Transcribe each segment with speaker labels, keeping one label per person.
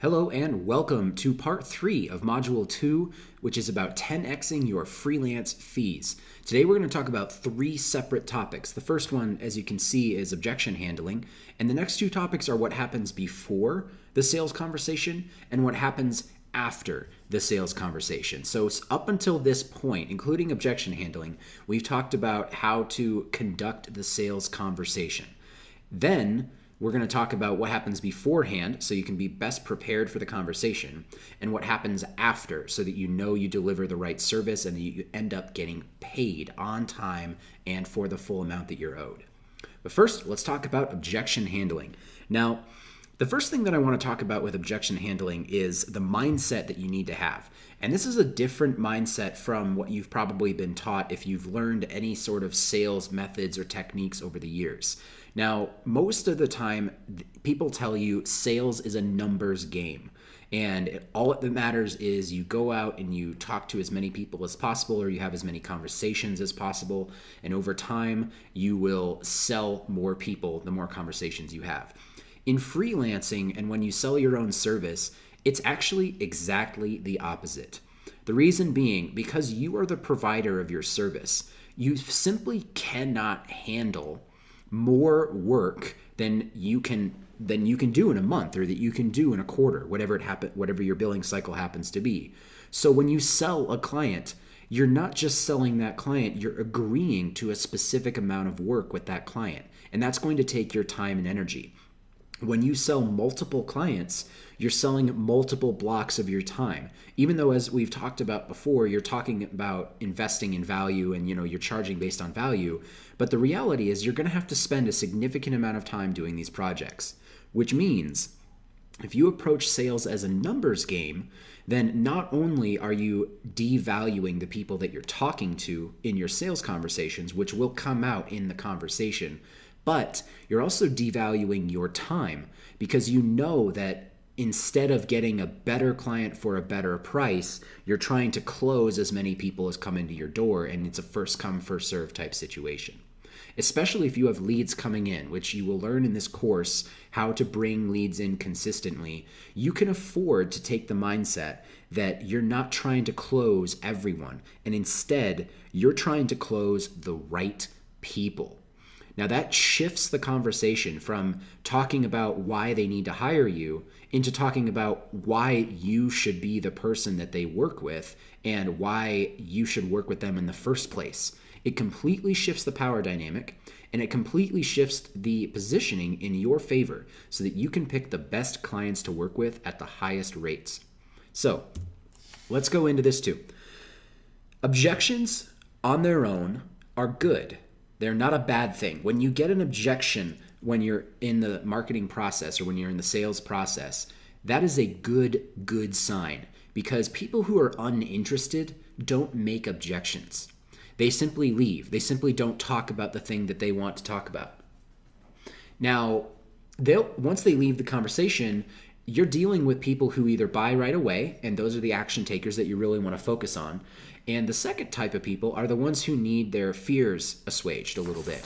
Speaker 1: Hello and welcome to part 3 of Module 2, which is about 10xing your freelance fees. Today we're going to talk about 3 separate topics. The first one, as you can see, is objection handling, and the next 2 topics are what happens before the sales conversation and what happens after the sales conversation. So up until this point, including objection handling, we've talked about how to conduct the sales conversation. Then we're going to talk about what happens beforehand so you can be best prepared for the conversation, and what happens after so that you know you deliver the right service and you end up getting paid on time and for the full amount that you're owed. But first, let's talk about objection handling. Now, the first thing that I want to talk about with objection handling is the mindset that you need to have. And this is a different mindset from what you've probably been taught if you've learned any sort of sales methods or techniques over the years. Now, most of the time, people tell you sales is a numbers game. And all that matters is you go out and you talk to as many people as possible, or you have as many conversations as possible. And over time, you will sell more people the more conversations you have. In freelancing and when you sell your own service, it's actually exactly the opposite. The reason being, because you are the provider of your service, you simply cannot handle more work than you can do in a month, or that you can do in a quarter, whatever your billing cycle happens to be. So when you sell a client, you're not just selling that client, you're agreeing to a specific amount of work with that client, and that's going to take your time and energy. When you sell multiple clients, you're selling multiple blocks of your time. Even though, as we've talked about before, you're talking about investing in value and you're charging based on value, but the reality is you're going to have to spend a significant amount of time doing these projects, which means if you approach sales as a numbers game, then not only are you devaluing the people that you're talking to in your sales conversations, which will come out in the conversation, but you're also devaluing your time, because you know that instead of getting a better client for a better price, you're trying to close as many people as come into your door, and it's a first come, first serve type situation. Especially if you have leads coming in, which you will learn in this course how to bring leads in consistently. You can afford to take the mindset that you're not trying to close everyone, and instead you're trying to close the right people. Now that shifts the conversation from talking about why they need to hire you into talking about why you should be the person that they work with and why you should work with them in the first place. It completely shifts the power dynamic, and it completely shifts the positioning in your favor so that you can pick the best clients to work with at the highest rates. So let's go into this too. Objections on their own are good. They're not a bad thing. When you get an objection when you're in the marketing process or when you're in the sales process, that is a good sign, because people who are uninterested don't make objections. They simply leave. They simply don't talk about the thing that they want to talk about. Now, once they leave the conversation, you're dealing with people who either buy right away, and those are the action takers that you really want to focus on. And the second type of people are the ones who need their fears assuaged a little bit.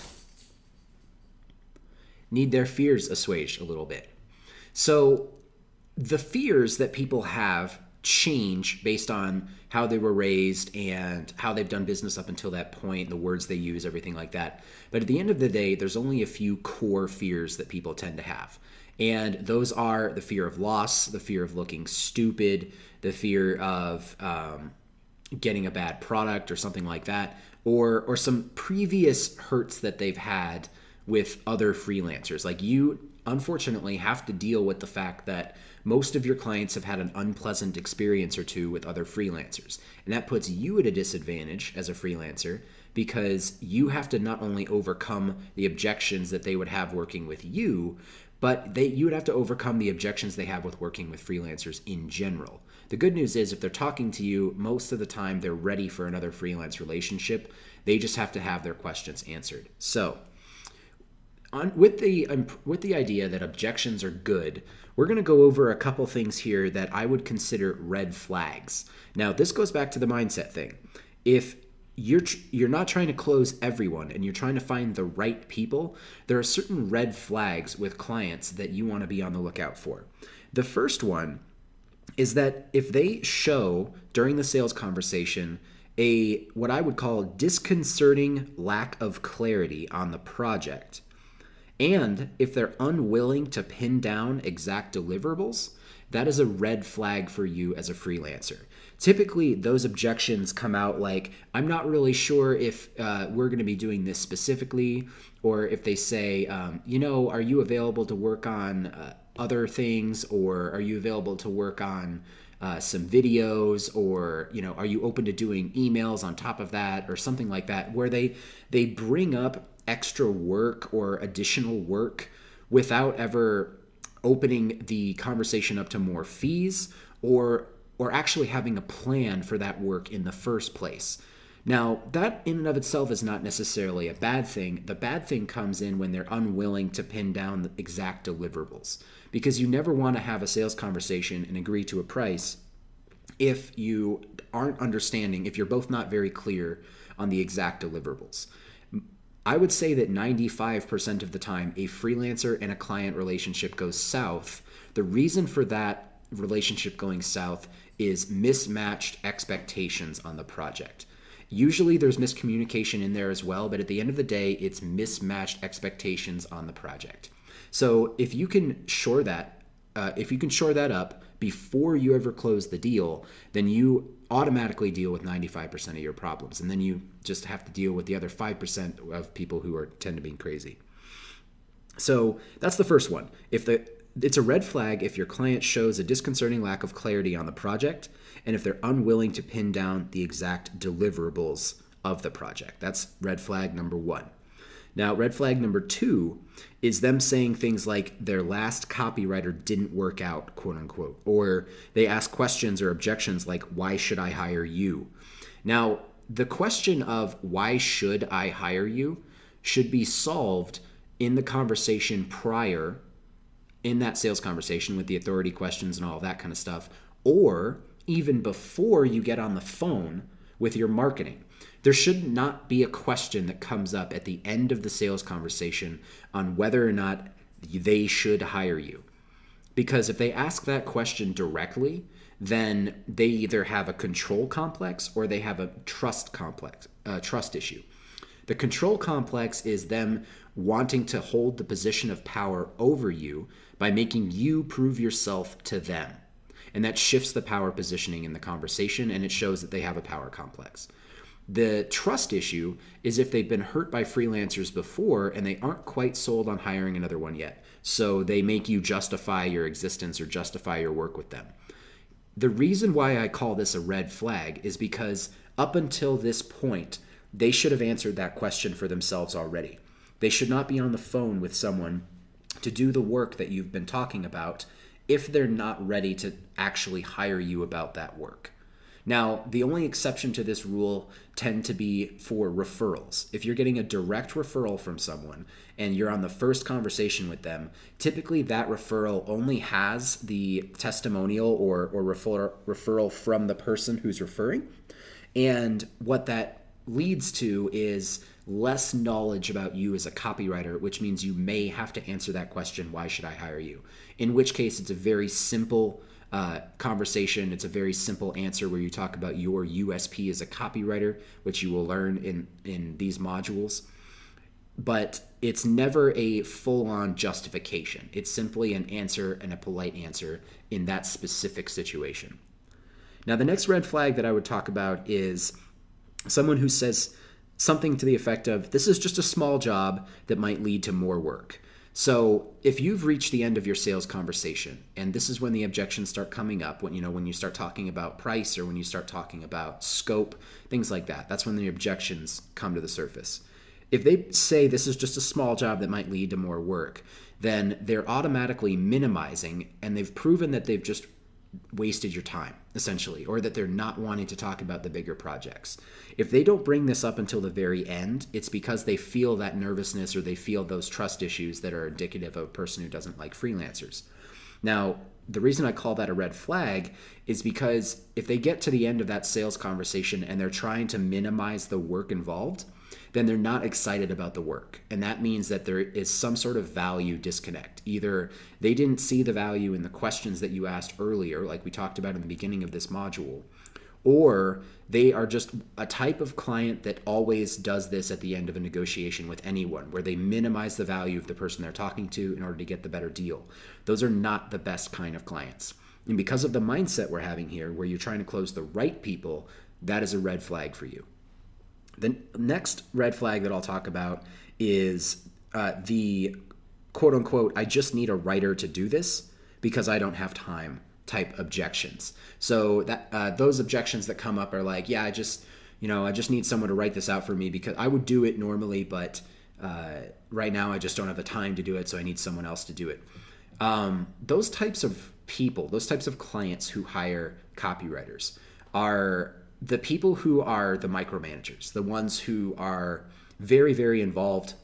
Speaker 1: So the fears that people have change based on how they were raised and how they've done business up until that point, the words they use, everything like that. But at the end of the day, there's only a few core fears that people tend to have. And those are the fear of loss, the fear of looking stupid, the fear of getting a bad product or something like that, or some previous hurts that they've had with other freelancers. Like, you unfortunately have to deal with the fact that most of your clients have had an unpleasant experience or two with other freelancers. And that puts you at a disadvantage as a freelancer, because you have to not only overcome the objections that they would have working with you, but you would have to overcome the objections they have with working with freelancers in general. The good news is, if they're talking to you, most of the time they're ready for another freelance relationship. They just have to have their questions answered. So with the idea that objections are good, we're going to go over a couple things here that I would consider red flags. Now, this goes back to the mindset thing. If you're not trying to close everyone and you're trying to find the right people, there are certain red flags with clients that you want to be on the lookout for. The first one is that if they show during the sales conversation what I would call disconcerting lack of clarity on the project, and if they're unwilling to pin down exact deliverables, that is a red flag for you as a freelancer. Typically, those objections come out like, I'm not really sure if we're going to be doing this specifically, or if they say, are you available to work on other things, or are you available to work on some videos, or are you open to doing emails on top of that, or something like that, where they bring up extra work or additional work without ever opening the conversation up to more fees or actually having a plan for that work in the first place. Now, that in and of itself is not necessarily a bad thing. The bad thing comes in when they're unwilling to pin down the exact deliverables, because you never want to have a sales conversation and agree to a price if you aren't understanding, if you're both not very clear on the exact deliverables. I would say that 95% of the time, a freelancer and a client relationship goes south. The reason for that relationship going south is mismatched expectations on the project. Usually there's miscommunication in there as well, but at the end of the day, it's mismatched expectations on the project. So if you can shore that up before you ever close the deal, then you automatically deal with 95% of your problems. And then you just have to deal with the other 5% of people who tend to be crazy. So that's the first one. It's a red flag if your client shows a disconcerting lack of clarity on the project, and if they're unwilling to pin down the exact deliverables of the project. That's red flag number one. Now, red flag number two is them saying things like their last copywriter didn't work out, quote unquote, or they ask questions or objections like, why should I hire you? Now, the question of why should I hire you should be solved in the conversation prior, in that sales conversation with the authority questions and all of that kind of stuff, or even before you get on the phone with your marketing. There should not be a question that comes up at the end of the sales conversation on whether or not they should hire you. Because if they ask that question directly, then they either have a control complex or they have a trust issue. The control complex is them wanting to hold the position of power over you by making you prove yourself to them. And that shifts the power positioning in the conversation, and it shows that they have a power complex. The trust issue is if they've been hurt by freelancers before and they aren't quite sold on hiring another one yet. So they make you justify your existence or justify your work with them. The reason why I call this a red flag is because up until this point, they should have answered that question for themselves already. They should not be on the phone with someone to do the work that you've been talking about if they're not ready to actually hire you about that work. Now, the only exception to this rule tend to be for referrals. If you're getting a direct referral from someone and you're on the first conversation with them, typically that referral only has the testimonial or referral from the person who's referring. And what that leads to is less knowledge about you as a copywriter, which means you may have to answer that question, why should I hire you? In which case, it's a very simple conversation. It's a very simple answer where you talk about your USP as a copywriter, which you will learn in these modules. But it's never a full-on justification. It's simply an answer and a polite answer in that specific situation. Now, the next red flag that I would talk about is someone who says something to the effect of, this is just a small job that might lead to more work. So if you've reached the end of your sales conversation, and this is when the objections start coming up, when you start talking about price or when you start talking about scope, things like that, that's when the objections come to the surface. If they say this is just a small job that might lead to more work, then they're automatically minimizing, and they've proven that they've just wasted your time, essentially, or that they're not wanting to talk about the bigger projects. If they don't bring this up until the very end, it's because they feel that nervousness or they feel those trust issues that are indicative of a person who doesn't like freelancers. Now, the reason I call that a red flag is because if they get to the end of that sales conversation and they're trying to minimize the work involved, then they're not excited about the work. And that means that there is some sort of value disconnect. Either they didn't see the value in the questions that you asked earlier, like we talked about in the beginning of this module, or they are just a type of client that always does this at the end of a negotiation with anyone, where they minimize the value of the person they're talking to in order to get the better deal. Those are not the best kind of clients. And because of the mindset we're having here, where you're trying to close the right people, that is a red flag for you. The next red flag that I'll talk about is the quote unquote, I just need a writer to do this because I don't have time type objections. So that those objections that come up are like, yeah, I just need someone to write this out for me because I would do it normally, but right now I just don't have the time to do it, so I need someone else to do it. Those types of people, those types of clients who hire copywriters are the people who are the micromanagers, the ones who are very, very involved,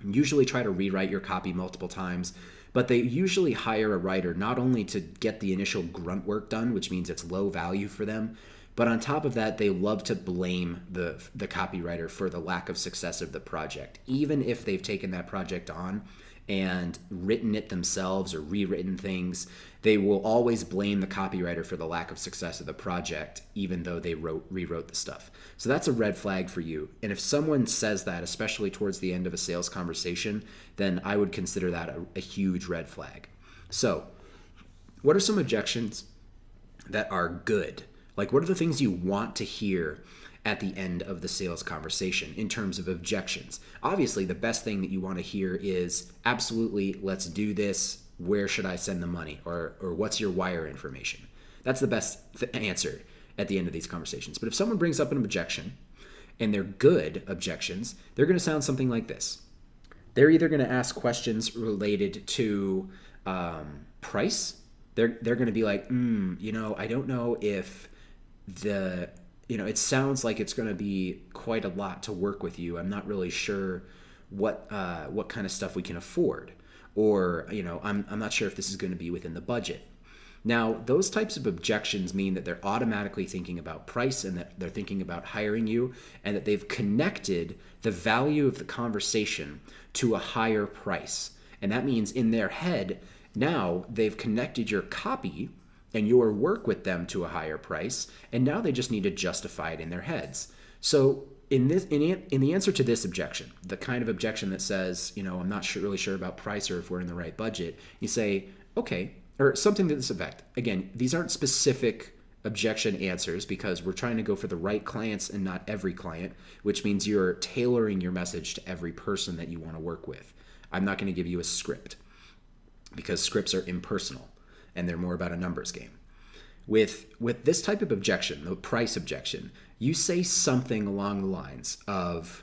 Speaker 1: usually try to rewrite your copy multiple times, but they usually hire a writer not only to get the initial grunt work done, which means it's low value for them, but on top of that, they love to blame the copywriter for the lack of success of the project. Even if they've taken that project on and written it themselves or rewritten things, they will always blame the copywriter for the lack of success of the project, even though they rewrote the stuff. So that's a red flag for you. And if someone says that, especially towards the end of a sales conversation, then I would consider that a huge red flag. So what are some objections that are good? Like, what are the things you want to hear at the end of the sales conversation in terms of objections? Obviously, the best thing that you want to hear is absolutely, let's do this. Where should I send the money? Or what's your wire information? That's the best answer at the end of these conversations. But if someone brings up an objection and they're good objections, they're going to sound something like this. They're either going to ask questions related to price. They're going to be like, I don't know if it sounds like it's going to be quite a lot to work with you. I'm not really sure what kind of stuff we can afford, or I'm not sure if this is going to be within the budget. Now, those types of objections mean that they're automatically thinking about price and that they're thinking about hiring you, and that they've connected the value of the conversation to a higher price. And that means in their head, now they've connected your copy and your work with them to a higher price, and now they just need to justify it in their heads. So in the answer to this objection, the kind of objection that says, I'm not really sure about price or if we're in the right budget, you say, okay, or something to this effect. Again, these aren't specific objection answers because we're trying to go for the right clients and not every client, which means you're tailoring your message to every person that you want to work with. I'm not going to give you a script because scripts are impersonal and they're more about a numbers game. With this type of objection, the price objection, you say something along the lines of,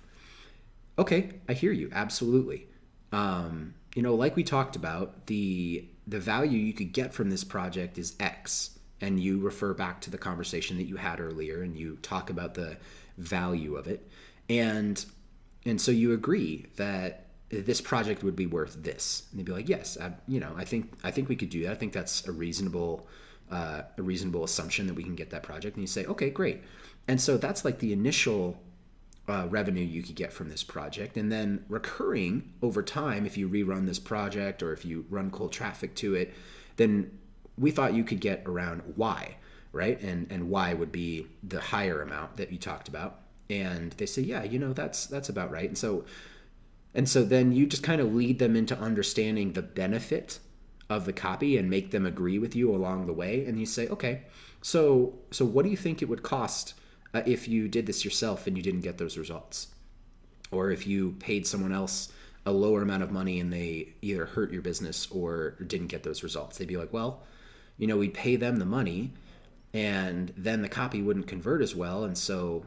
Speaker 1: okay, I hear you, absolutely. Like we talked about, the value you could get from this project is X, and you refer back to the conversation that you had earlier, and you talk about the value of it, and so you agree that this project would be worth this, and they'd be like, yes, I think we could do that. I think that's a reasonable assumption that we can get that project. And you say, okay, great. And so that's like the initial revenue you could get from this project. And then recurring over time, if you rerun this project or if you run cold traffic to it, then we thought you could get around Y, right? And Y would be the higher amount that you talked about. And they say, yeah, that's about right. And so then you just kind of lead them into understanding the benefit of the copy and make them agree with you along the way. And you say, okay, so what do you think it would cost if you did this yourself and you didn't get those results? Or if you paid someone else a lower amount of money and they either hurt your business or didn't get those results? They'd be like, well, we'd pay them the money and then the copy wouldn't convert as well. And so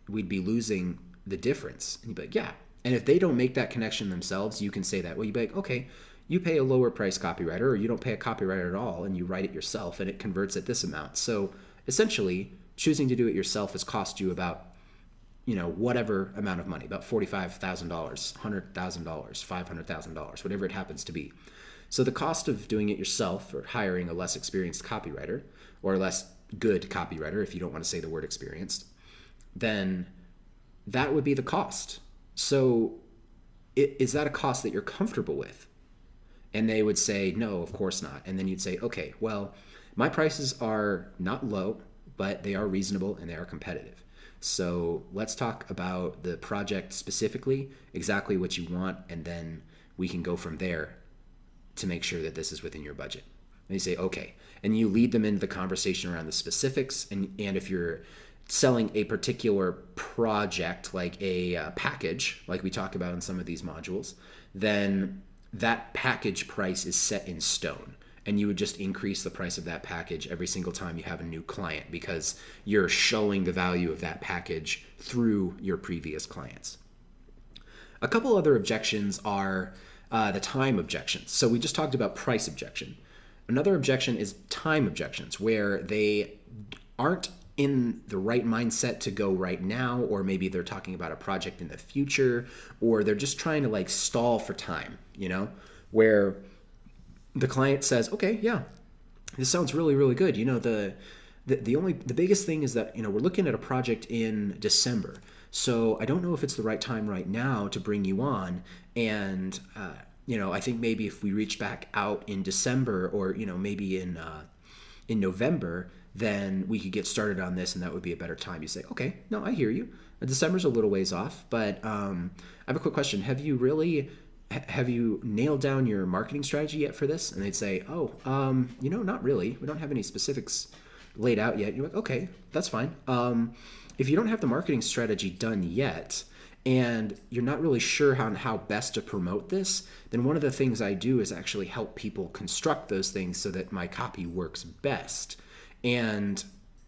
Speaker 1: we'd be losing the difference. And you'd be like, yeah. And if they don't make that connection themselves, you can say that. Well, you'd be like, okay, you pay a lower price copywriter, or you don't pay a copywriter at all and you write it yourself and it converts at this amount. So essentially, choosing to do it yourself has cost you about, whatever amount of money, about $45,000, $100,000, $500,000, whatever it happens to be. So the cost of doing it yourself or hiring a less experienced copywriter or a less good copywriter, if you don't want to say the word experienced, then that would be the cost. So is that a cost that you're comfortable with? And they would say, no, of course not. And then you'd say, okay, well, my prices are not low, but they are reasonable and they are competitive. So let's talk about the project specifically, exactly what you want, and then we can go from there to make sure that this is within your budget. And you say, okay. And you lead them into the conversation around the specifics. And if you're selling a particular project, like a package, like we talk about in some of these modules, then that package price is set in stone. And you would just increase the price of that package every single time you have a new client, because you're showing the value of that package through your previous clients. A couple other objections are the time objections. So we just talked about price objection. Another objection is time objections, where they aren't in the right mindset to go right now, or maybe they're talking about a project in the future, or they're just trying to like stall for time, where the client says, okay, yeah, this sounds really, really good. The biggest thing is that, we're looking at a project in December. So I don't know if it's the right time right now to bring you on. And, I think maybe if we reach back out in December, or, maybe in November, then we could get started on this, and that would be a better time. You say, okay, no, I hear you. December's a little ways off, but I have a quick question. Have you nailed down your marketing strategy yet for this? And they'd say, oh, not really. We don't have any specifics laid out yet. You're like, okay, that's fine. If you don't have the marketing strategy done yet, and you're not really sure on how best to promote this, then one of the things I do is actually help people construct those things so that my copy works best. And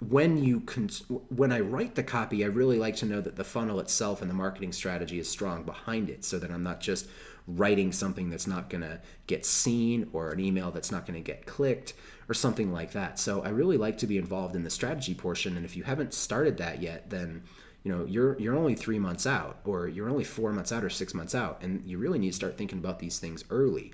Speaker 1: when I write the copy, I really like to know that the funnel itself and the marketing strategy is strong behind it, so that I'm not just writing something that's not going to get seen, or an email that's not going to get clicked, or something like that. So I really like to be involved in the strategy portion. And if you haven't started that yet, then you're only 3 months out, or you're only 4 months out, or 6 months out, and you really need to start thinking about these things early.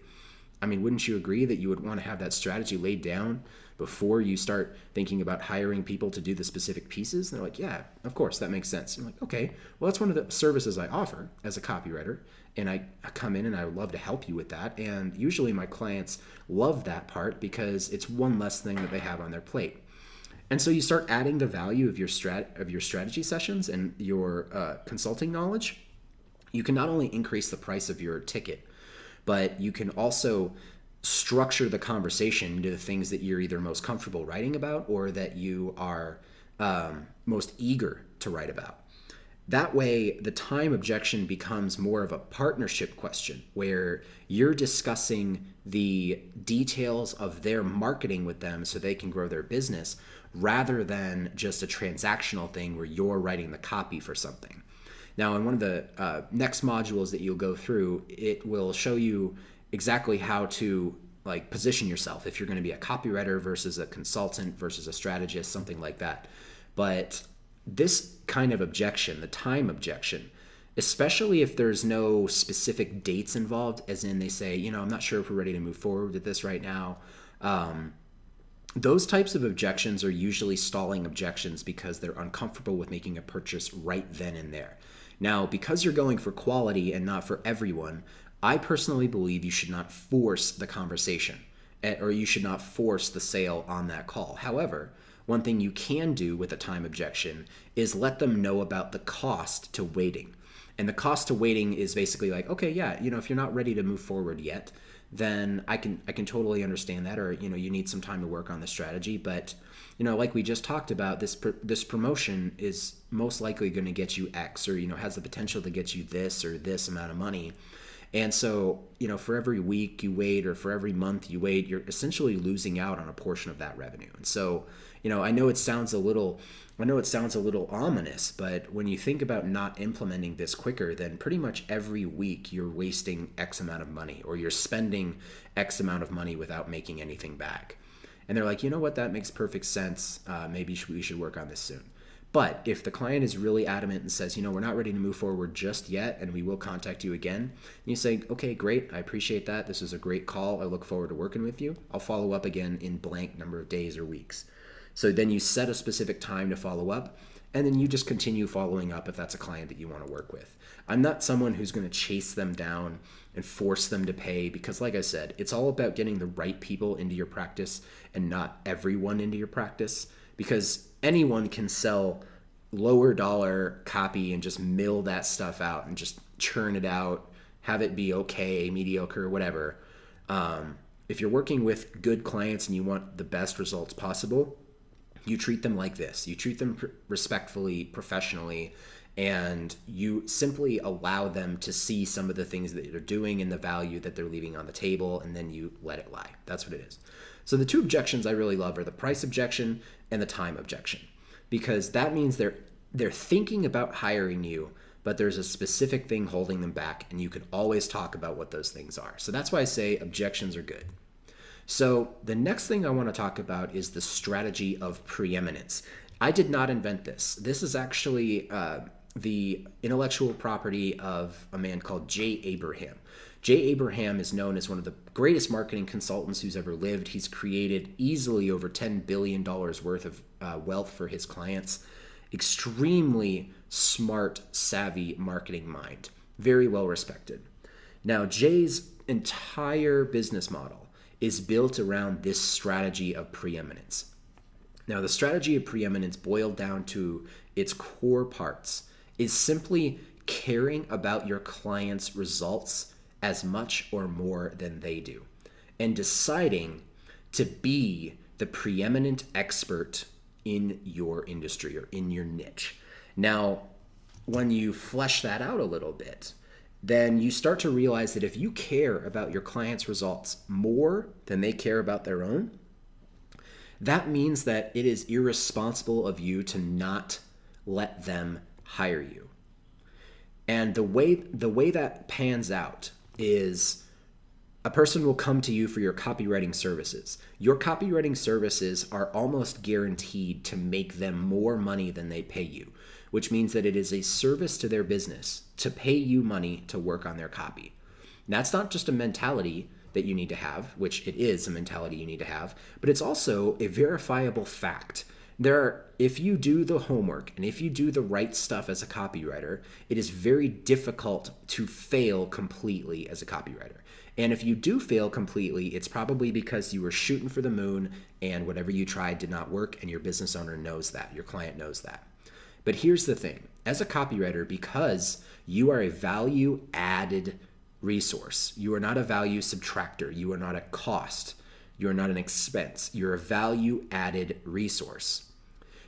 Speaker 1: I mean, wouldn't you agree that you would want to have that strategy laid down before you start thinking about hiring people to do the specific pieces? And they're like, yeah, of course, that makes sense. And I'm like, okay, well, that's one of the services I offer as a copywriter. And I come in and I would love to help you with that. And usually my clients love that part, because it's one less thing that they have on their plate. And so you start adding the value of your strategy sessions and your consulting knowledge. You can not only increase the price of your ticket, but you can also structure the conversation into the things that you're either most comfortable writing about, or that you are most eager to write about. That way, the time objection becomes more of a partnership question, where you're discussing the details of their marketing with them so they can grow their business, rather than just a transactional thing where you're writing the copy for something. Now, in one of the next modules that you'll go through, it will show you exactly how to position yourself, if you're going to be a copywriter versus a consultant versus a strategist, something like that. But this kind of objection, the time objection, especially if there's no specific dates involved, as in they say, I'm not sure if we're ready to move forward with this right now. Those types of objections are usually stalling objections, because they're uncomfortable with making a purchase right then and there. Now, because you're going for quality and not for everyone, I personally believe you should not force the conversation, or you should not force the sale on that call. However, one thing you can do with a time objection is let them know about the cost to waiting. And the cost to waiting is basically like, okay, yeah, if you're not ready to move forward yet, then I can totally understand that, or you need some time to work on the strategy. But like we just talked about, this promotion is most likely going to get you X, or has the potential to get you this or this amount of money. And so, for every week you wait, or for every month you wait, you're essentially losing out on a portion of that revenue. And so, I know it sounds a little ominous, but when you think about not implementing this quicker, then pretty much every week you're wasting X amount of money, or you're spending X amount of money without making anything back. And they're like, you know what, that makes perfect sense. Maybe we should work on this soon. But if the client is really adamant and says, we're not ready to move forward just yet, and we will contact you again, and you say, okay, great, I appreciate that. This is a great call. I look forward to working with you. I'll follow up again in blank number of days or weeks. So then you set a specific time to follow up, And then you just continue following up if that's a client that you want to work with. I'm not someone who's going to chase them down and force them to pay because, like I said, it's all about getting the right people into your practice and not everyone into your practice, because anyone can sell lower dollar copy and just mill that stuff out and just churn it out, have it be okay, mediocre, whatever. If you're working with good clients and you want the best results possible, you treat them like this. You treat them respectfully, professionally, and you simply allow them to see some of the things that they're doing and the value that they're leaving on the table, and then you let it lie. That's what it is. So the two objections I really love are the price objection and the time objection, because that means they're thinking about hiring you, but there's a specific thing holding them back, and you can always talk about what those things are. So that's why I say objections are good. So the next thing I want to talk about is the strategy of preeminence. I did not invent this. This is actually the intellectual property of a man called Jay Abraham. Jay Abraham is known as one of the greatest marketing consultants who's ever lived. He's created easily over $10 billion worth of wealth for his clients. Extremely smart, savvy marketing mind. Very well respected. Now, Jay's entire business model is built around this strategy of preeminence. Now, the strategy of preeminence, boiled down to its core parts, is simply caring about your client's results as much or more than they do, and deciding to be the preeminent expert in your industry or in your niche. Now, when you flesh that out a little bit, then you start to realize that if you care about your client's results more than they care about their own, that means that it is irresponsible of you to not let them hire you. And the way that pans out is a person will come to you for your copywriting services. Your copywriting services are almost guaranteed to make them more money than they pay you, which means that it is a service to their business to pay you money to work on their copy. And that's not just a mentality that you need to have, which it is a mentality you need to have, but it's also a verifiable fact. If you do the homework and if you do the right stuff as a copywriter, it is very difficult to fail completely as a copywriter. And if you do fail completely, it's probably because you were shooting for the moon and whatever you tried did not work, and your business owner knows that, your client knows that. But here's the thing. As a copywriter, because you are a value-added resource, you are not a value subtractor, you are not a cost, you are not an expense, you're a value-added resource,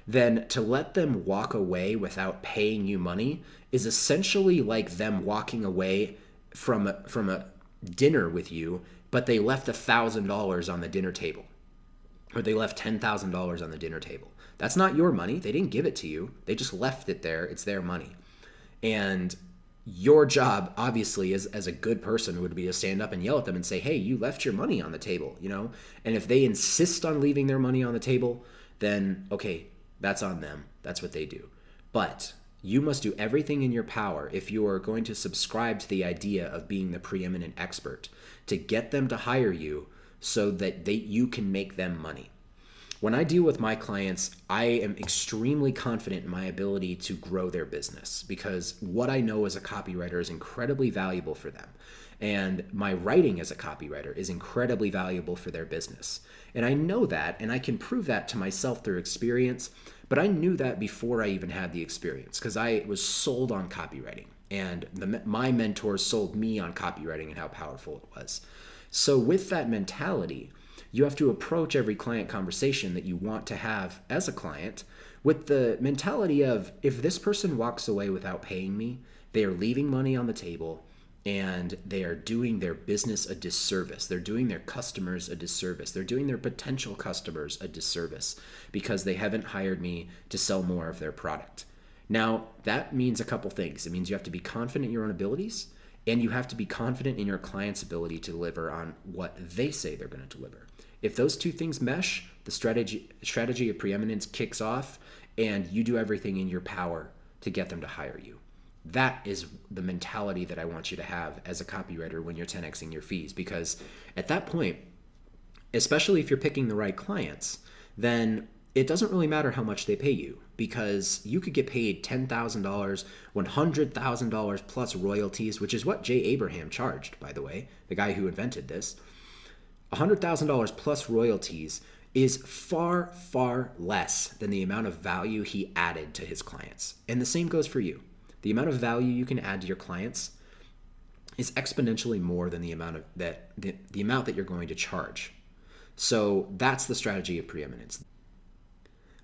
Speaker 1: then to let them walk away without paying you money is essentially like them walking away from a dinner with you, but they left $1,000 on the dinner table, or they left $10,000 on the dinner table. That's not your money. They didn't give it to you. They just left it there. It's their money. And your job, obviously, as a good person, would be to stand up and yell at them and say, hey, you left your money on the table, you know? And if they insist on leaving their money on the table, then, okay, that's on them. That's what they do. But you must do everything in your power if you are going to subscribe to the idea of being the preeminent expert to get them to hire you so that you can make them money. When I deal with my clients, I am extremely confident in my ability to grow their business because what I know as a copywriter is incredibly valuable for them. And my writing as a copywriter is incredibly valuable for their business. And I know that, and I can prove that to myself through experience, but I knew that before I even had the experience because I was sold on copywriting. And my mentors sold me on copywriting and how powerful it was. So with that mentality, you have to approach every client conversation that you want to have as a client with the mentality of, if this person walks away without paying me, they are leaving money on the table and they are doing their business a disservice. They're doing their customers a disservice. They're doing their potential customers a disservice because they haven't hired me to sell more of their product. Now, that means a couple things. It means you have to be confident in your own abilities, and you have to be confident in your client's ability to deliver on what they say they're going to deliver. If those two things mesh, the strategy of preeminence kicks off, and you do everything in your power to get them to hire you. That is the mentality that I want you to have as a copywriter when you're 10xing your fees, because at that point, especially if you're picking the right clients, then it doesn't really matter how much they pay you, because you could get paid $10,000, $100,000 plus royalties, which is what Jay Abraham charged, by the way, the guy who invented this. $100,000 plus royalties is far, far less than the amount of value he added to his clients. And the same goes for you. The amount of value you can add to your clients is exponentially more than the amount that you're going to charge. So that's the strategy of preeminence.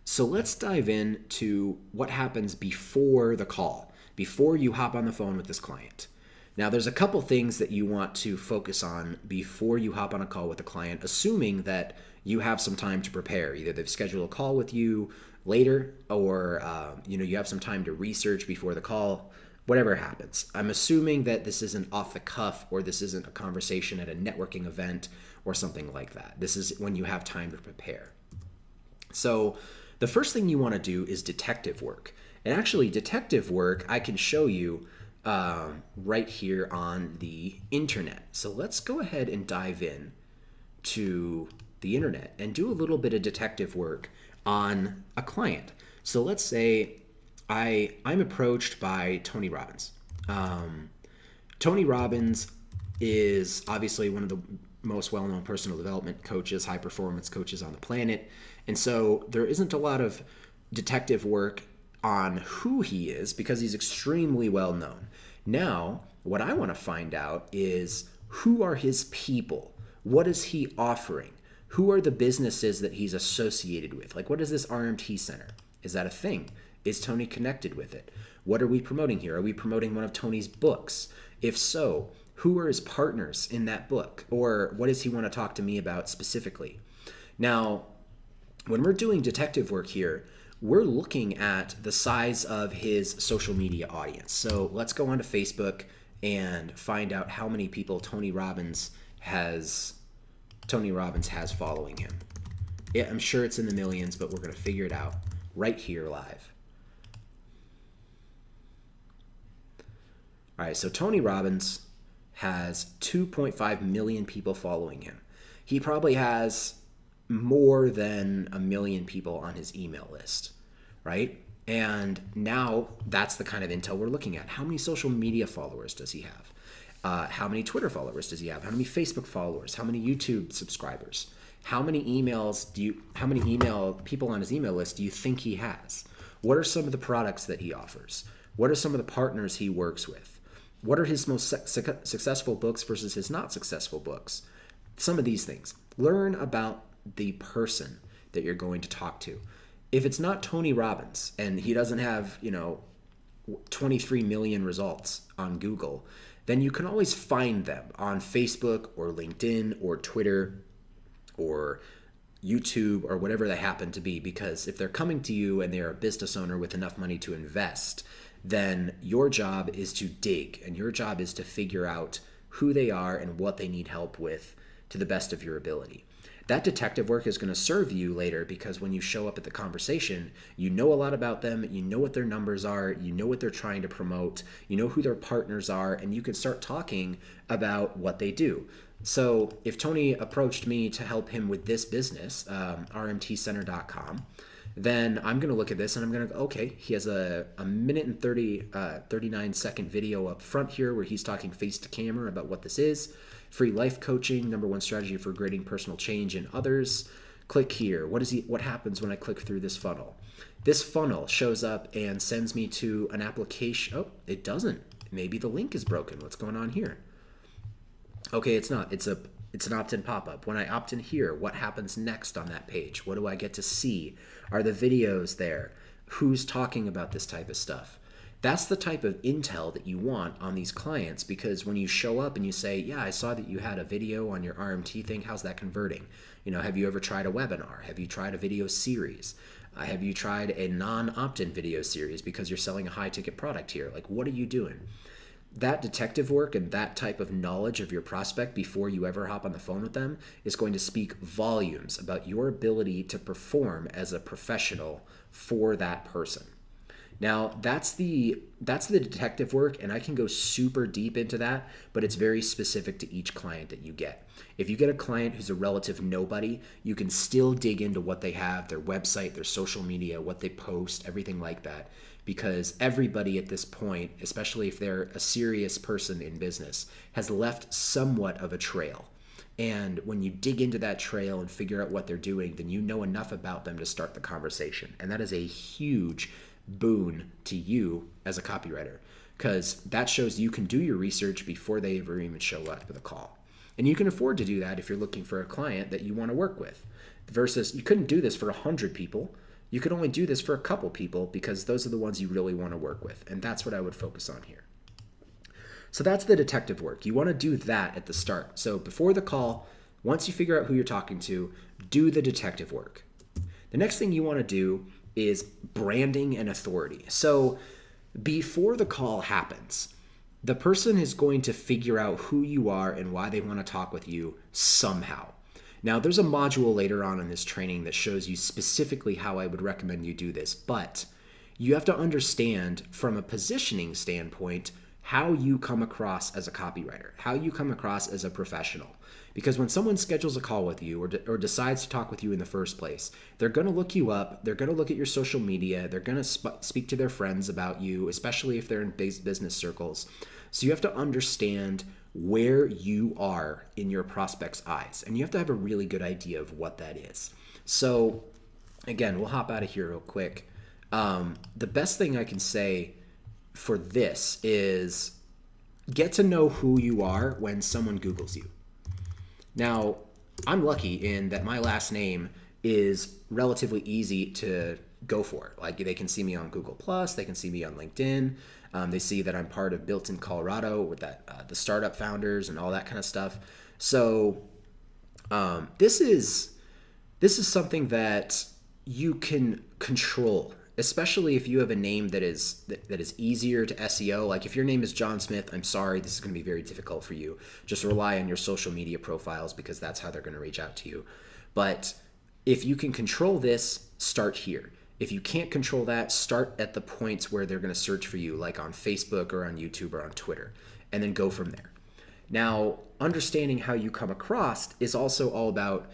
Speaker 1: So let's dive into what happens before the call, before you hop on the phone with this client. Now, there's a couple things that you want to focus on before you hop on a call with a client, assuming that you have some time to prepare. Either they've scheduled a call with you later, or you have some time to research before the call. Whatever happens, I'm assuming that this isn't off the cuff, or this isn't a conversation at a networking event or something like that. This is when you have time to prepare. So the first thing you want to do is detective work. And actually, detective work I can show you right here on the internet. So let's go ahead and dive in to the internet and do a little bit of detective work on a client. So let's say I'm approached by Tony Robbins. Tony Robbins is obviously one of the most well-known personal development coaches, high-performance coaches on the planet. And so there isn't a lot of detective work on who he is because he's extremely well-known. Now, what I want to find out is, who are his people? What is he offering? Who are the businesses that he's associated with? Like, what is this RMT Center? Is that a thing? Is Tony connected with it? What are we promoting here? Are we promoting one of Tony's books? If so, who are his partners in that book? Or what does he want to talk to me about specifically? Now, when we're doing detective work here, we're looking at the size of his social media audience. So let's go onto Facebook and find out how many people Tony Robbins has following him. Yeah, I'm sure it's in the millions, but we're going to figure it out right here live. All right, so Tony Robbins has 2.5 million people following him. He probably has more than 1 million people on his email list, right? And now that's the kind of intel we're looking at. How many social media followers does he have? How many Twitter followers does he have? How many Facebook followers? How many YouTube subscribers? How many email people on his email list do you think he has? What are some of the products that he offers? What are some of the partners he works with? What are his most successful books versus his not successful books? Some of these things. Learn about the person that you're going to talk to. If it's not Tony Robbins and he doesn't have, 23 million results on Google, then you can always find them on Facebook or LinkedIn or Twitter or YouTube or whatever they happen to be, because if they're coming to you and they're a business owner with enough money to invest, then your job is to dig, and your job is to figure out who they are and what they need help with to the best of your ability. That detective work is going to serve you later, because when you show up at the conversation, you know a lot about them, you know what their numbers are, you know what they're trying to promote, you know who their partners are, and you can start talking about what they do. So if Tony approached me to help him with this business, rmtcenter.com, then I'm going to look at this and I'm going to go, okay, he has a minute and 39 second video up front here where he's talking face to camera about what this is. Free life coaching, #1 strategy for creating personal change in others. Click here. What happens when I click through this funnel? This funnel shows up and sends me to an application. Oh, it doesn't. Maybe the link is broken. What's going on here? Okay, it's not. It's an opt-in pop-up. When I opt in here, what happens next on that page? What do I get to see? Are the videos there? Who's talking about this type of stuff? That's the type of intel that you want on these clients, because when you show up and you say, yeah, I saw that you had a video on your RMT thing, how's that converting? Have you ever tried a webinar? Have you tried a video series? Have you tried a non-opt-in video series because you're selling a high-ticket product here? Like, what are you doing? That detective work and that type of knowledge of your prospect before you ever hop on the phone with them is going to speak volumes about your ability to perform as a professional for that person. Now, that's the detective work, and I can go super deep into that, but it's very specific to each client that you get. If you get a client who's a relative nobody, you can still dig into what they have, their website, their social media, what they post, everything like that, because everybody at this point, especially if they're a serious person in business, has left somewhat of a trail. And when you dig into that trail and figure out what they're doing, then you know enough about them to start the conversation. And that is a huge boon to you as a copywriter, because that shows you can do your research before they ever even show up for the call. And you can afford to do that if you're looking for a client that you want to work with, versus you couldn't do this for 100 people. You could only do this for a couple people, because those are the ones you really want to work with. And that's what I would focus on here. So that's the detective work. You want to do that at the start. So before the call, once you figure out who you're talking to, do the detective work. The next thing you want to do is branding and authority. So before the call happens, the person is going to figure out who you are and why they want to talk with you somehow. Now, there's a module later on in this training that shows you specifically how I would recommend you do this, but you have to understand from a positioning standpoint how you come across as a copywriter, how you come across as a professional. Because when someone schedules a call with you or decides to talk with you in the first place, they're going to look you up, they're going to look at your social media, they're going to speak to their friends about you, especially if they're in business circles. So you have to understand where you are in your prospect's eyes, and you have to have a really good idea of what that is. So again, we'll hop out of here real quick. The best thing I can say for this is get to know who you are when someone Googles you. Now, I'm lucky in that my last name is relatively easy to go for. Like, they can see me on Google+, they can see me on LinkedIn. They see that I'm part of Built in Colorado with that the startup founders and all that kind of stuff. So this is something that you can control, especially if you have a name that is easier to SEO. Like if your name is John Smith, I'm sorry, this is going to be very difficult for you. Just rely on your social media profiles, because that's how they're going to reach out to you. But if you can control this, start here. If you can't control that, start at the points where they're going to search for you, like on Facebook or on YouTube or on Twitter, and then go from there. Now, understanding how you come across is also all about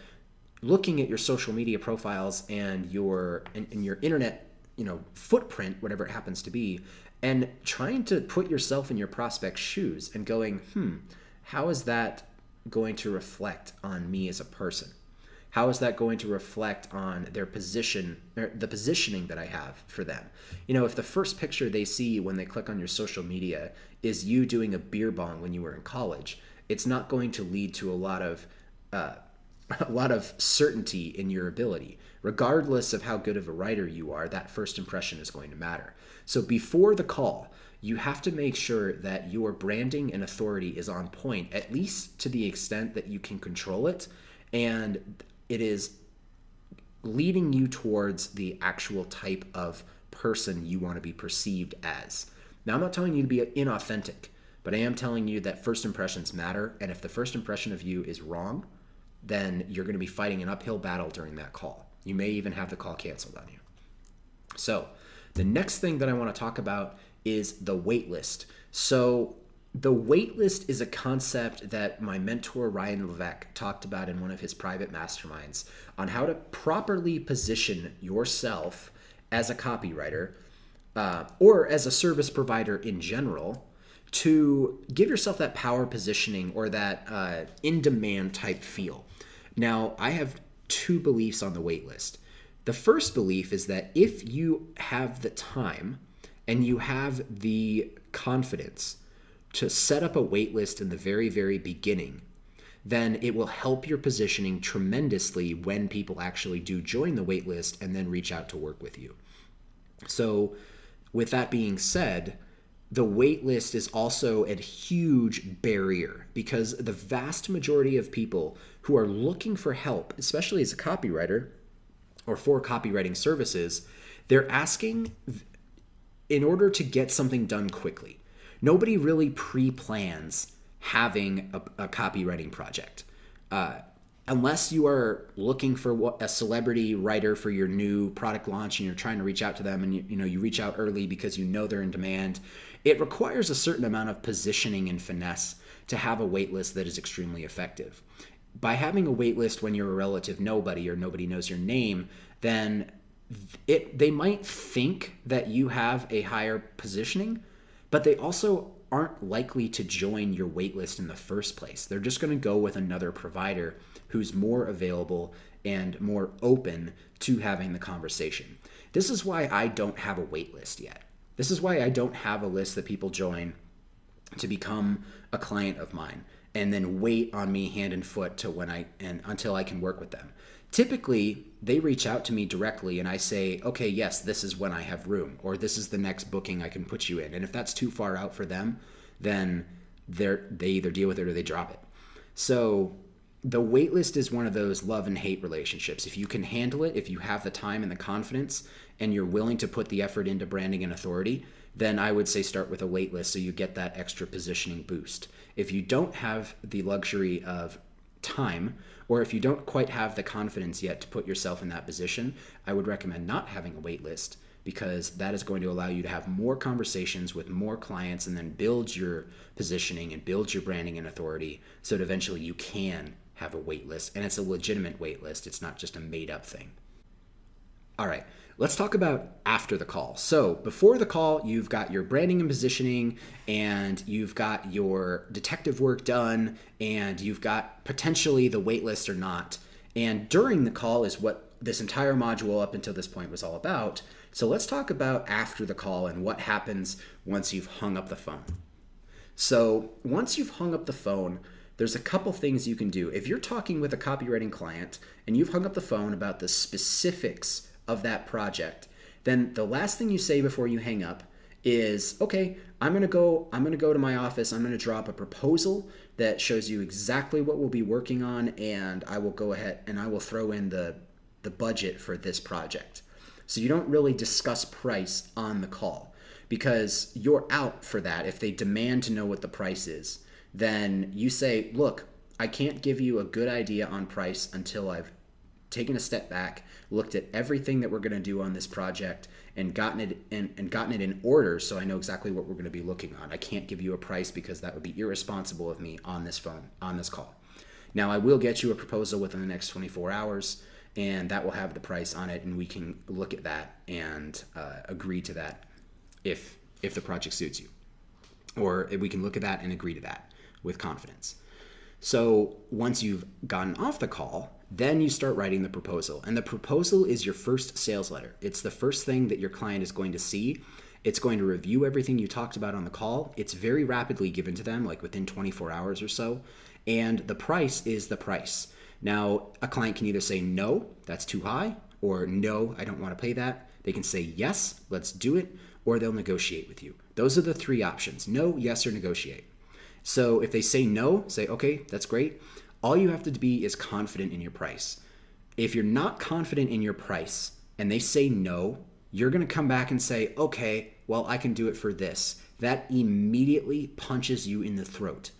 Speaker 1: looking at your social media profiles and your internet, footprint, whatever it happens to be, and trying to put yourself in your prospect's shoes and going, how is that going to reflect on me as a person? How is that going to reflect on their position, or the positioning that I have for them? If the first picture they see when they click on your social media is you doing a beer bong when you were in college, it's not going to lead to a lot of certainty in your ability. Regardless of how good of a writer you are, that first impression is going to matter. So before the call, you have to make sure that your branding and authority is on point, at least to the extent that you can control it, and it is leading you towards the actual type of person you want to be perceived as. Now, I'm not telling you to be inauthentic, but I am telling you that first impressions matter, and if the first impression of you is wrong, then you're going to be fighting an uphill battle during that call. You may even have the call canceled on you. So the next thing that I want to talk about is the wait list. So the wait list is a concept that my mentor Ryan Levesque talked about in one of his private masterminds on how to properly position yourself as a copywriter or as a service provider in general to give yourself that power positioning or that in-demand type feel. Now, I have two beliefs on the wait list. The first belief is that if you have the time and you have the confidence to set up a wait list in the very, very beginning, then it will help your positioning tremendously when people actually do join the wait list and then reach out to work with you. So with that being said, the wait list is also a huge barrier because the vast majority of people who are looking for help, especially as a copywriter or for copywriting services, they're asking in order to get something done quickly. Nobody really pre-plans having a copywriting project. unless you are looking for a celebrity writer for your new product launch and you're trying to reach out to them, and you reach out early because you know they're in demand, it requires a certain amount of positioning and finesse to have a wait list that is extremely effective. By having a wait list when you're a relative nobody or nobody knows your name, then they might think that you have a higher positioning, but they also aren't likely to join your wait list in the first place. They're just going to go with another provider who's more available and more open to having the conversation. This is why I don't have a wait list yet. This is why I don't have a list that people join to become a client of mine and then wait on me hand and foot to until I can work with them. Typically, they reach out to me directly and I say, okay, yes, this is when I have room, or this is the next booking I can put you in. And if that's too far out for them, then they either deal with it or they drop it. So the waitlist is one of those love and hate relationships. If you can handle it, if you have the time and the confidence, and you're willing to put the effort into branding and authority, then I would say start with a waitlist so you get that extra positioning boost. If you don't have the luxury of time, or if you don't quite have the confidence yet to put yourself in that position, I would recommend not having a wait list, because that is going to allow you to have more conversations with more clients and then build your positioning and build your branding and authority so that eventually you can have a wait list, and it's a legitimate wait list. It's not just a made up thing. All right, let's talk about after the call. So before the call, you've got your branding and positioning, and you've got your detective work done, and you've got potentially the wait list or not. And during the call is what this entire module up until this point was all about. So let's talk about after the call and what happens once you've hung up the phone. So once you've hung up the phone, there's a couple things you can do. If you're talking with a copywriting client and you've hung up the phone about the specifics of that project, then the last thing you say before you hang up is, okay, I'm gonna go to my office, I'm gonna drop a proposal that shows you exactly what we'll be working on, and I will go ahead and I will throw in the budget for this project. So you don't really discuss price on the call, because you're out for that. If they demand to know what the price is, then you say, look, I can't give you a good idea on price until I've taken a step back, looked at everything that we're going to do on this project, and gotten it in order so I know exactly what we're going to be looking on. I can't give you a price because that would be irresponsible of me on this call. Now, I will get you a proposal within the next 24 hours, and that will have the price on it, and we can look at that and agree to that if the project suits you. Or we can look at that and agree to that with confidence. So once you've gotten off the call, then you start writing the proposal. And the proposal is your first sales letter. It's the first thing that your client is going to see. It's going to review everything you talked about on the call. It's very rapidly given to them, like within 24 hours or so. And the price is the price. Now, a client can either say, no, that's too high, or no, I don't want to pay that. They can say, yes, let's do it, or they'll negotiate with you. Those are the three options: no, yes, or negotiate. So if they say no, say, okay, that's great. All you have to be is confident in your price. If you're not confident in your price and they say no, you're going to come back and say, okay, well, I can do it for this. That immediately punches you in the throat,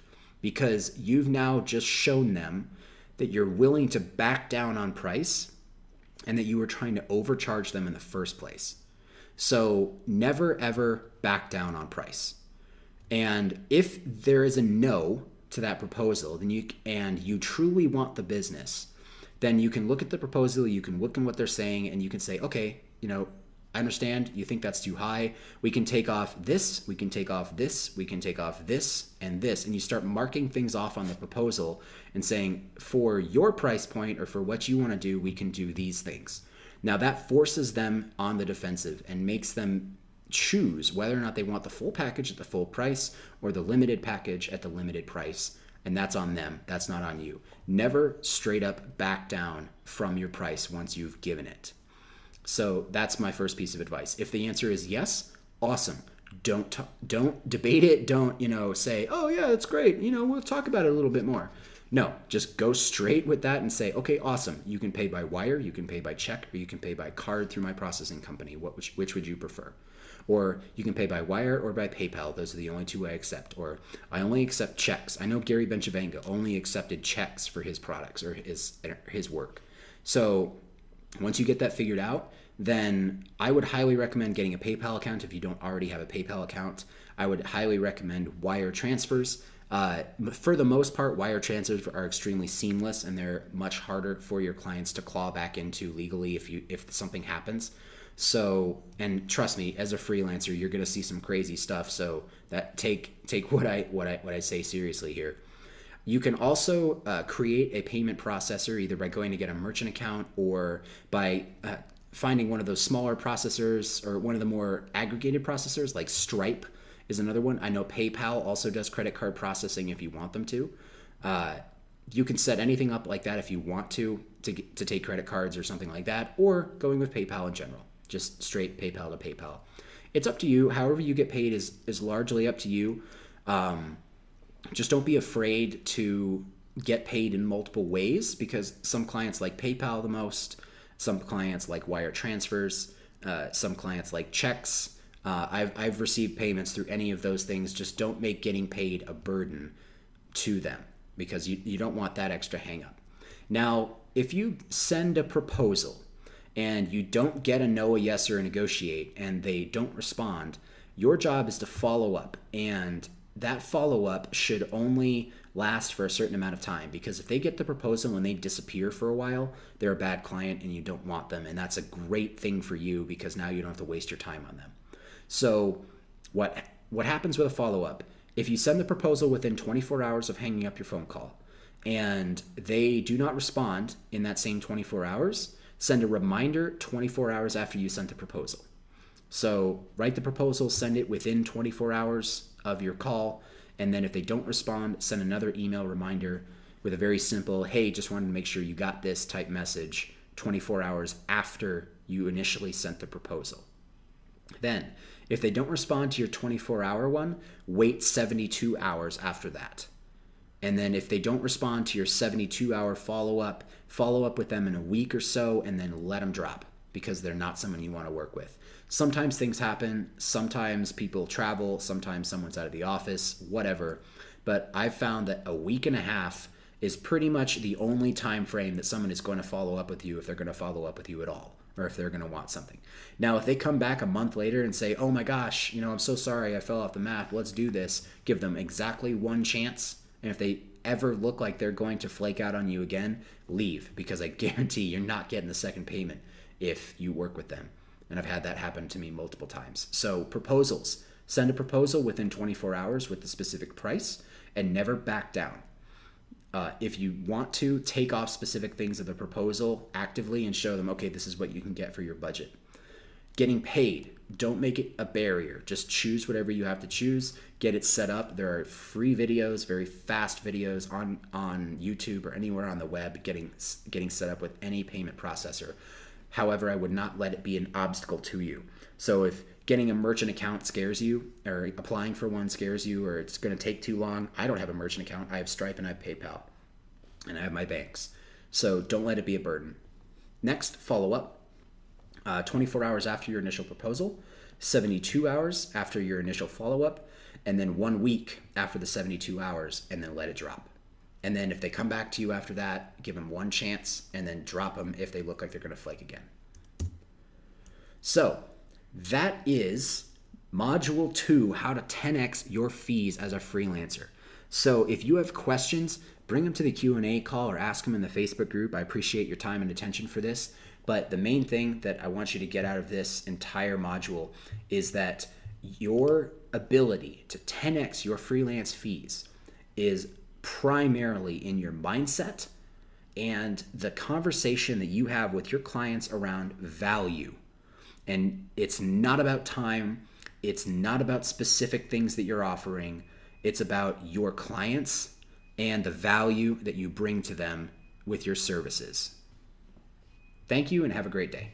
Speaker 1: because you've now just shown them that you're willing to back down on price and that you were trying to overcharge them in the first place. So never, ever back down on price. And if there is a no to that proposal, then you truly want the business, then you can look at the proposal, you can look at what they're saying, and you can say, okay, I understand you think that's too high. We can take off this, we can take off this, we can take off this and this. And you start marking things off on the proposal and saying, for your price point or for what you want to do, we can do these things. Now that forces them on the defensive and makes them choose whether or not they want the full package at the full price or the limited package at the limited price. And that's on them. That's not on you. Never straight up back down from your price once you've given it. So that's my first piece of advice. If the answer is yes, awesome. Don't debate it. Don't, say, oh yeah, that's great. We'll talk about it a little bit more. No, just go straight with that and say, okay, awesome. You can pay by wire, you can pay by check, or you can pay by card through my processing company. Which would you prefer? Or you can pay by wire or by PayPal. Those are the only two I accept. Or I only accept checks. I know Gary Benchavanga only accepted checks for his products or his work. So once you get that figured out, then I would highly recommend getting a PayPal account if you don't already have a PayPal account. I would highly recommend wire transfers. For the most part, wire transfers are extremely seamless, and they're much harder for your clients to claw back into legally if something happens. So, and trust me, as a freelancer, you're going to see some crazy stuff. So that take what I say seriously here. You can also create a payment processor either by going to get a merchant account or by finding one of those smaller processors or one of the more aggregated processors like Stripe is another one. I know PayPal also does credit card processing if you want them to. You can set anything up like that if you want to take credit cards or something like that, or going with PayPal in general, just straight PayPal to PayPal. It's up to you. However you get paid is largely up to you. Just don't be afraid to get paid in multiple ways, because some clients like PayPal the most, some clients like wire transfers, some clients like checks. I've received payments through any of those things. Just don't make getting paid a burden to them, because you don't want that extra hang up. Now, if you send a proposal and you don't get a no, a yes, or a negotiate, and they don't respond, your job is to follow up. And that follow-up should only last for a certain amount of time, because if they get the proposal and they disappear for a while, they're a bad client and you don't want them. And that's a great thing for you, because now you don't have to waste your time on them. So what happens with a follow-up? If you send the proposal within 24 hours of hanging up your phone call and they do not respond in that same 24 hours, send a reminder 24 hours after you sent the proposal. So write the proposal, send it within 24 hours of your call, and then if they don't respond, send another email reminder with a very simple, hey, just wanted to make sure you got this type message 24 hours after you initially sent the proposal. Then, if they don't respond to your 24-hour one, wait 72 hours after that. And then if they don't respond to your 72-hour follow-up, follow up with them in a week or so, and then let them drop, because they're not someone you want to work with. Sometimes things happen. Sometimes people travel. Sometimes someone's out of the office, whatever. But I've found that a week and a half is pretty much the only time frame that someone is going to follow up with you, if they're going to follow up with you at all, or if they're going to want something. Now, if they come back a month later and say, oh my gosh, I'm so sorry, I fell off the map, let's do this, give them exactly one chance. And if they ever look like they're going to flake out on you again, leave, because I guarantee you're not getting the second payment if you work with them. And I've had that happen to me multiple times. So proposals, send a proposal within 24 hours with the specific price, and never back down. If you want to, take off specific things of the proposal actively and show them, okay, this is what you can get for your budget. Getting paid, don't make it a barrier. Just choose whatever you have to choose. Get it set up. There are free videos, very fast videos on YouTube or anywhere on the web getting set up with any payment processor. However, I would not let it be an obstacle to you. So if getting a merchant account scares you, or applying for one scares you, or it's going to take too long, I don't have a merchant account. I have Stripe and I have PayPal, and I have my banks. So don't let it be a burden. Next, follow up. 24 hours after your initial proposal, 72 hours after your initial follow-up, and then 1 week after the 72 hours, and then let it drop. And then if they come back to you after that, give them one chance, and then drop them if they look like they're going to flake again. So that is Module 2, how to 10x your fees as a freelancer. So if you have questions, bring them to the Q&A call or ask them in the Facebook group. I appreciate your time and attention for this. But the main thing that I want you to get out of this entire module is that your ability to 10x your freelance fees is primarily in your mindset and the conversation that you have with your clients around value. And it's not about time. It's not about specific things that you're offering. It's about your clients and the value that you bring to them with your services. Thank you and have a great day.